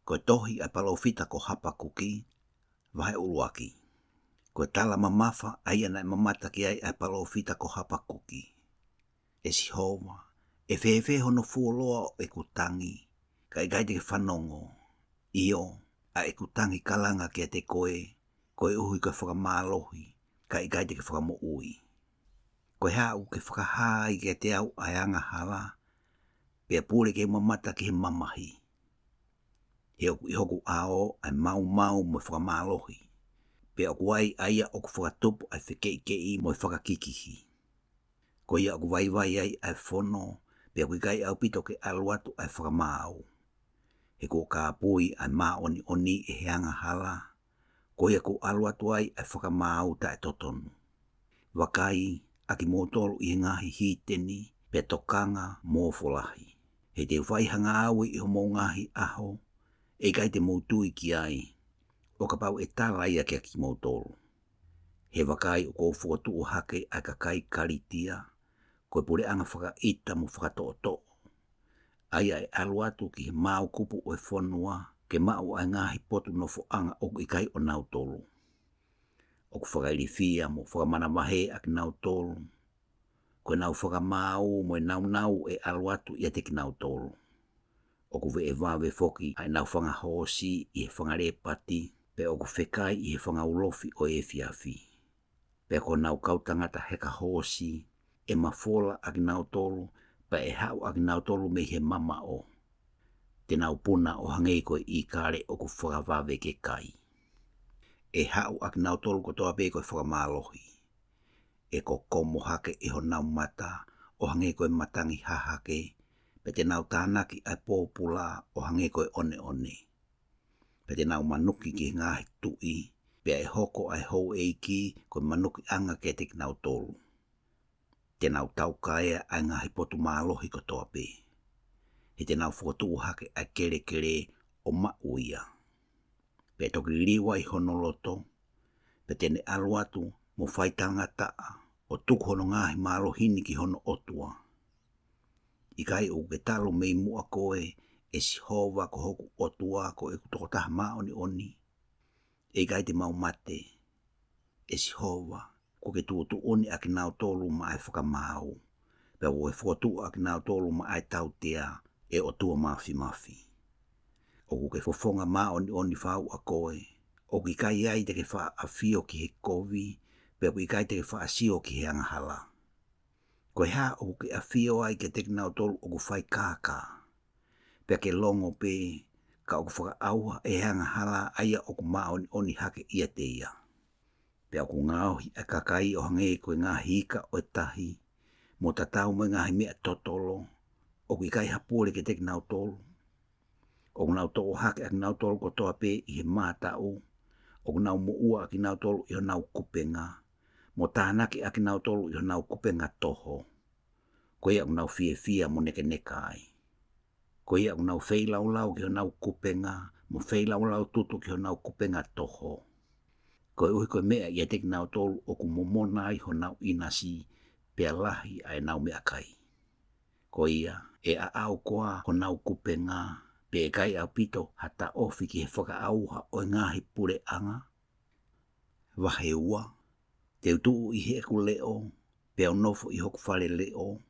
Koe tohi ai palofita ko hapa kuki, vahe uluaki. Koe tala mamafa ai ana mamata ki ai palofita ko hapa kuki. E si hova, e fefe hono fuoloa o e kutangi, ka e gaite ke whanongo. Io, a e kutangi kalanga ki te koe uhui koe whakamalohi, ka e gaite ke whakamo ui. Koe hau ke whakahai ki te au aianga hala, pia pule ke mamata ki he mamahi. He oku ihoku ao ai mau mo whakamalohi. Pia oku wai aia oku whakatupu ai whekei mo whakakikihi. Ko ia oku vai ai ai whono, pia kui kai au pito ke aluatu ai whakamau. He ko ka pui ai maa oni e heanga hala, ko ia ko aluatu ai whakamau ta e totonu. Wakai aki motolu i ngahi hiteni, pia tokanga mō folahi. He te whai hanga aui i homo ngahi aho, e kai te moutui ki ai, o ka pau e tala ia ki aki motolu. He wakai o kou whakatu o hake ai ka kai karitia, koe pure anga whakaita mo whakatoto. Ai ai aluatu ki he mau kupu o e whanua, ke mau ai ngahi potu no anga o i kai o nautolu. O ku whakairi fia mo whakamana mahe aki nautolu, koe nau whakamau mo e nau e aluatu ia te ki nautolu. O ku ve wawe foki ai nau whanga hosi i he whangare pati, pe o ku whekai i he whanga ulofi o e fiafi. Pe ko nau kautangata heka hosi, e mafola aki nautolu, pa e hau aki nautolu me he mama o. Te nau puna o hangei koe i kare o ku whakawawe ke kai. E hau aki nautolu ko toa pe koe whakamalohi. E ko komo hake i ho nau mata o hangei koe matangi hahake, pe te nau tānaki ai pōpula o hangei koe one. Pe te nau manuki ki ngahi tui, pe e hoko ai hou eiki koe manuki anga ke te ki nautolu. Te nau taukaea ai ngahi potu mālohi ko toa pe. He te nau whakatu hake ai kere o mauia. Pe toki liwa i honoloto, pe tene aluatu mo whaitanga taa o tuku hono ngahi mālohini ki hono otua. I kai o ke talo mei mua koe e si hova ko hoku otua ko e kutokotaha maa oni. E kai te mau mate e si hova ko ke tuotu oni aki nautolu ma ai whakamau. Pe o e whatu aki nautolu ma ai tautea e o tua mafi. O ke fofonga maa oni whau a koe. O ki kai ai te ke wha a fio ki he kovi, pe o ki kai te ke wha a sio ki he angahala. Koe ha o ke a fio ai ke te nautolu o ku whai kāka. Pe ke longo pe ka o ku whaka aua e angahala aia o ku maa oni hake ia te ia. Pe o ku ngauhi a kakai o hangei koe ngā hika o tahi, mo tatau mo ngā mea totolo, o ki kai hapure ke te nautolu. O nau tō hake aki nautolu ko toa pe i he mātau, o nau mo ua aki nautolu i ho nau kupenga, mo tānaki aki nautolu i ho nau kupenga toho. Ko ia nau fia mo neka ai. Ko ia nau wheilau ki ho nau kupenga, mo wheilau tutu ki ho nau kupenga toho. Ko uhi koe mea i te nautolu o ku momona i ho nau inasi, pia lahi ai nau mea kai. Ko ia e a au koa ho nau kupenga, pe e kai au pito hata ofi ki he whaka auha o ngahi pure anga. Wahe ua, te utuu i he ku leo, pe au nofo i hoku whare leo,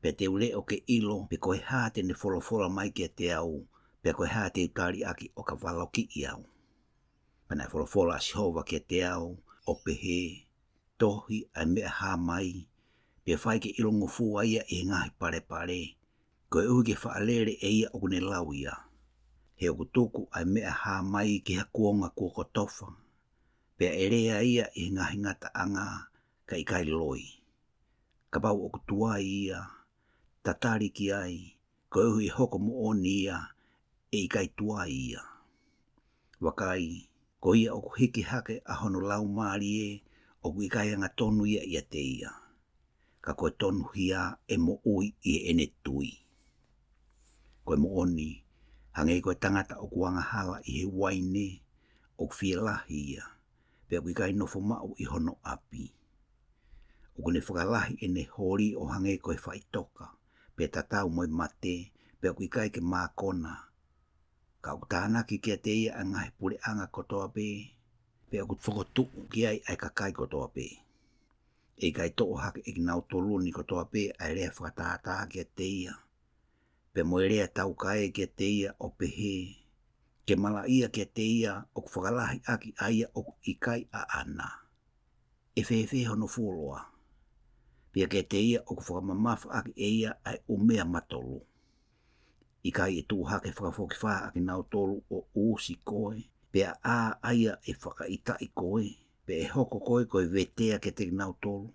pe te leo ke ilo, pe koe hāte ne wholofola mai ki te au, pe koe hāte utari aki o ka waloki i au. Pana wholofola si hova ki te au, o pehe, tohi ai mea hā mai, pe whai ke ilo ngofu aia i ngahi pare, koe uhi ke whaalere e ia o kune lau ia. He o kutuku ai mea hā mai ki ha kuonga kua kotofa, pe erea ia i ngahi ngata anga ka i kai loi. Ka pau o kutua ia, tatari ki ai, koe uhi hoko mo oni ia, e i kai tua ia. Wakai, ko ia o kuhiki hake a hono lau marie, o kui kai anga tonu ia te ia. Ka koe tonu hia e mo ui i ene tui. Koe mo oni, hangei koe tangata o kuanga hala i he waine, o kuwhialahi ia, pe kui kai nofo mau i hono api. O kune whakalahi ene hori o hangei koe whaitoka, pe tatau moi mate, pe kui kai ke mākona. Ka o tānaki kia te ia a ngahi pule anga kotoa pē. Pe o whokotu ki ai kakai kotoa pē. E kai tō hake e ki nau toluni kotoa pē ai rea whakatātā kia te ia. Pe mo rea tau kai kia te ia o pehe. Ke mala ia kia te ia o whakalahi aki aia o ikai a ana. E whewhe hono fuoloa. Pia kia te ia o whakamamafa aki e ia ai umea matolu. Ikai e tū hake whakafoki wha aki nau tolu o uusi koe. Pea a aia e whakaita i koe. Pe e hoko koe koe vetea ke te nau tolu.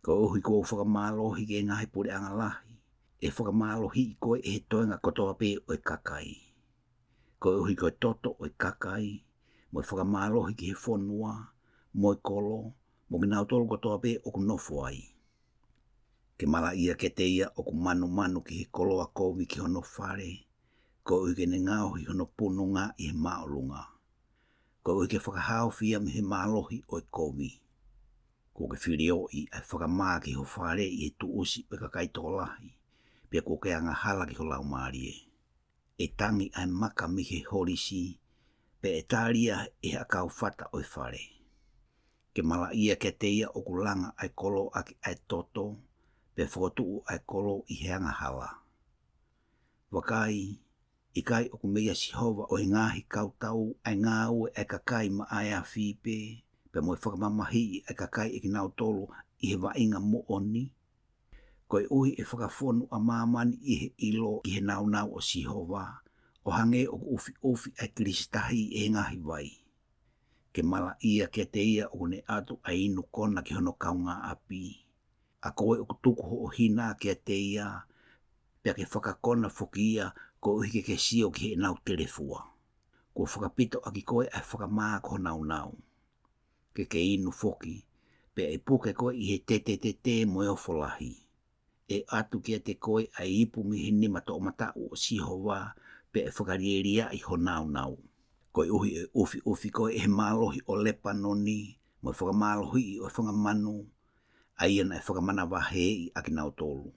Ko uhi ko whakamalohi ke ngahi pure anga lahi. E whakamalohi i koe e he toenga kotoa pē o e kakai. Ko uhi koe toto o e kakai. Mo e whakamalohi ki he whonua. Mo e kolo. Mo ki nau tolu kotoa pē o ku nofo ai. Ke mala ia ke te ia o ku manu ki he koloa kovi ki hono whare. Ko uhi ke ne ngauhi hono pununga i he maolunga. Ko uhi ke whakahao fia mi he malohi o e kovi. Ko ke whirio i ai whakamaa ki ho whare i he tuusi o e kakai tōlahi. Pia ko ke anga hala ki ho lau maarie. E tangi ai maka mi he horisi. Pe e tāria e akau whata o e whare. Ke mala ia ke te ia o kulanga ai kolo aki ai toto. Pe whakotuu ai kolo i he anga hala. Wakai, ikai o kumeia sihova o he ngahi kautau ai ngā ue ai kakai ma ai a whipe. Pe mo e whakamamahi i ai kakai e ki nau tolu i he wainga mooni. Ko e uhi e whakafonu a mamani i he ilo i he nau o sihova. O hange o ufi ai kristahi e ngahi vai. Ke mala ia ke te ia o ne atu ai inu kona ki hono kaunga api. A koe o kutuku ho hina kia te ia. Pea ke whakakona whoki ia ko uhi ke sio ki he nau telefua. Ko whakapito aki koe ai whakamaa ko nau. Ke inu whoki. Pea e puke koe i he te mo e ofolahi. E atu kia te koe ai ipu mi he nima to o matau o sihova. Pea e whakarieria i ho nau. Koe uhi e ufi koe e he malohi o Lepanoni. Mo e whakamalohi i o whangamanu. Aia na e whakamana wahe i aki nau tolu.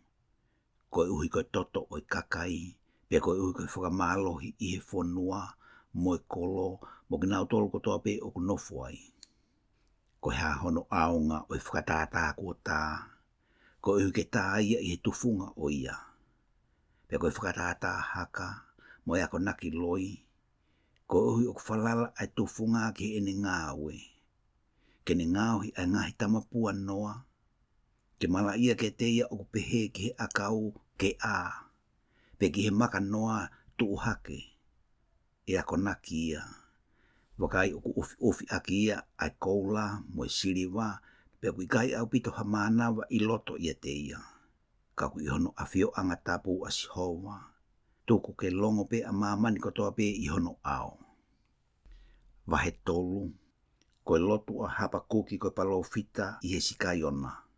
Koe uhi koe toto o i kakai. Pea koe uhi koe whakamalohi i he whonua. Mo e kolo. Mo ki nau tolu kotoa pe o ku nofu ai. Koe ha hono aonga o i whakatātā kua tā. Koe uhi ke tā ia i he tufunga o ia. Pea koe whakatātā haka. Mo e ako naki loi. Koe uhi o ku whalala ai tufunga ki ene ngāwe. Ke ne ngāuhi ai ngahi tamapua noa. Ke mala ia ke te ia o ku pehe ki he akau ke a. Pe ki he maka noa tuu hake. E ako naki ia. Wakai o ku ufi aki ia ai koula mo e siriwa. Pe ku ikai au pito hamanawa i loto ia te ia. Ka ku ihono awhio anga tapu a sihova. Tuku ke longo pe a mamani kotoa pe ihono ao. Wahe tolu. Koe lotu a Hapakuki koe palofita i he sikaiona.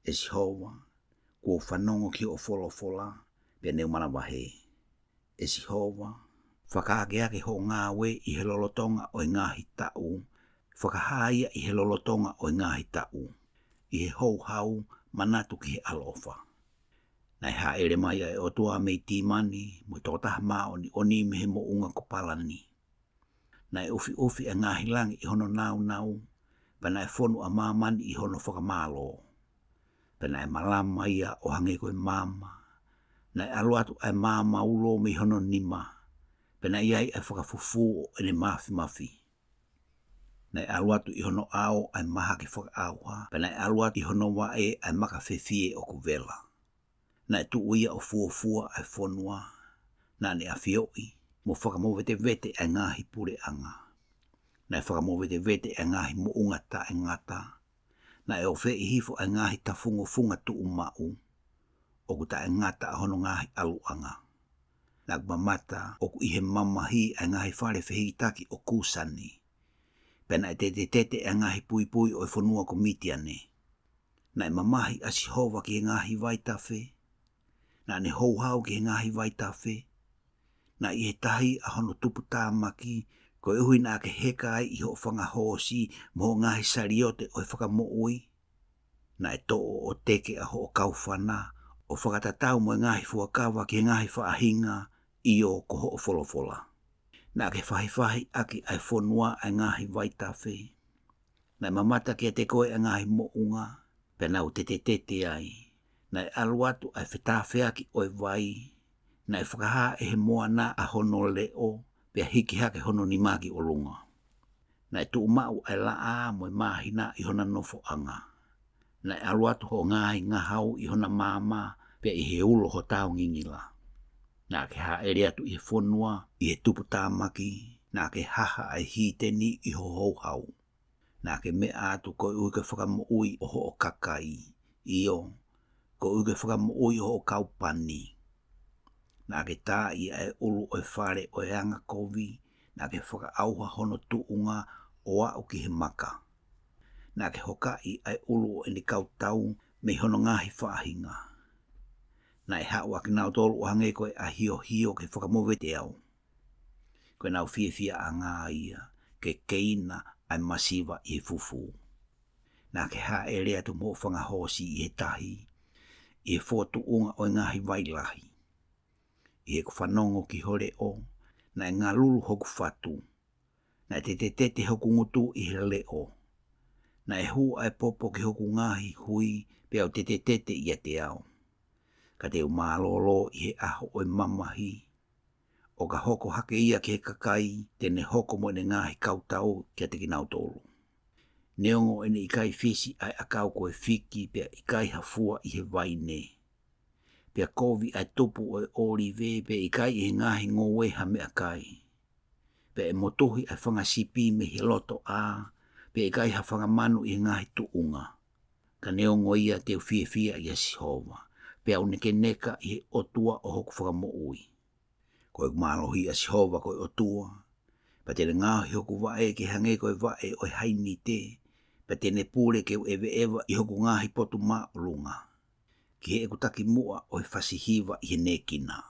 E sihova. Kua whanongo ki o fola. Pe neu mana wahe. E sihova. Whakaageake ho ngā we i he lolotonga o i ngāhi tau. Whakahaia i he lolotonga o i ngāhi tau. I he hou manatu ki he alofa. Nai haere mai e o tua mei tīmani. Mo tōtaha maoni oni me he mo unga ko palani. Nai ufi e ngāhi langi i hono nau. Pa nai whonu a mamani i hono whakamalo. Pa nai malama ia o hange koe mama. Nai aluatu ai mama ulo me hono nima. Pa nai ai ai whakafufu o ene mafi. Nai aluatu i hono ao ai maha ki whakaauha. Pa nai aluatu i hono wae ai maka whewhie o kuvela. Nai tu uia o fuafua ai whonua. Nani a whioi. Mo whakamowete vete ai ngahi pure anga. Nai whakamowete vete ai ngahi mo ungata ai ngata. Nai o whee hifo ai ngahi tafunga tu umau. O ku ta ai ngata a hono ngahi aluanga. Nai mamata o ku ihe mamahi ai ngahi whare whehitaki o kusani. Pena e tete ai ngahi pui o e whanua ko mitiane. Nai mamahi a sihova ki he ngahi waitawhe. Nai ne houhau ki he ngahi waitawhe. Na i he tahi a hono tupu tāmaki, ko e hui nā ke heka ai i ho whanga hosi mo ngahi sariote o e whakamoui. Na e tō o teke a ho o kauwhana, o whakatatau mo e ngahi fuakawa ki ngahi whaahinga i o ko ho o wholofola. Na ke whahi aki ai whonua ai ngahi waitawhi. Nai mamata kia te koe ai ngahi mounga, pe nau te ai. Nai aluatu ai whetawhi aki oi vai, nai whakaha e he moa na a hono leo, pe hiki hake hono ni maki o lunga. Nai tu mau ai la a moi mahina I hona nofo anga. Nai aluatu ho ngahi ngahau I hona mama, pe I he ulo ho tau ngingila. Na ke ha ere atu I he whonua, I he tupu tāmaki, na ke haha ai hiteni I ho hou hau. Na ke mea atu ko uke whakamo ui o ho o kakai, Io, ko uke whakamo ui o ho o kaupani. Na ke tā I ai ulu oi whare o anga kovi, na ke whaka auha hono tuunga o au ki he maka. Na ke hoka I ai ulu o eni kautau me hono ngahi whaahinga. Na e hau aki nau tolu o hange koe a hio ke whakamowe te au. Koe nau fia a ngā ia, ke keina ai masiva I he fufu. Na ke ha e rea tu mo whanga hosi I he tahi, I he whotu unga o ngahi wailahi. I he whanongo ki hore o, na ngā lulu hoku whatu, na te hoku ngutu I he leo, na hu ai popo ki hoku ngahi hui pe au te I te au. Ka te umalolo I he aho oi mamahi, o ka hoko hake ia ki he kakai, tene hoko mo ne ngahi kautau kia te kinau tolu. Neongo ene I kai fisi ai akau koe fiki pe I kai hafua I he waine. Pea kovi ai tupu oi olive pe I kai I he ngahi ngowe ha mea kai. Pe e motohi ai whanga sipi me he loto a, pe I kai ha whanga manu I he ngahi tuunga. Ka neongo ia te fia I Yesihova. Pe au neke neka I he otua o hoku whakamo ui. Koe kumalohi Yesihova koe otua, pa tene ngāhi hoku wae ke hange koe wae oi haini te, pa tene pūre ke ewa I hoku ngahi potu maa lunga. Ki he ekutaki mua oi fasihiva I he nekina.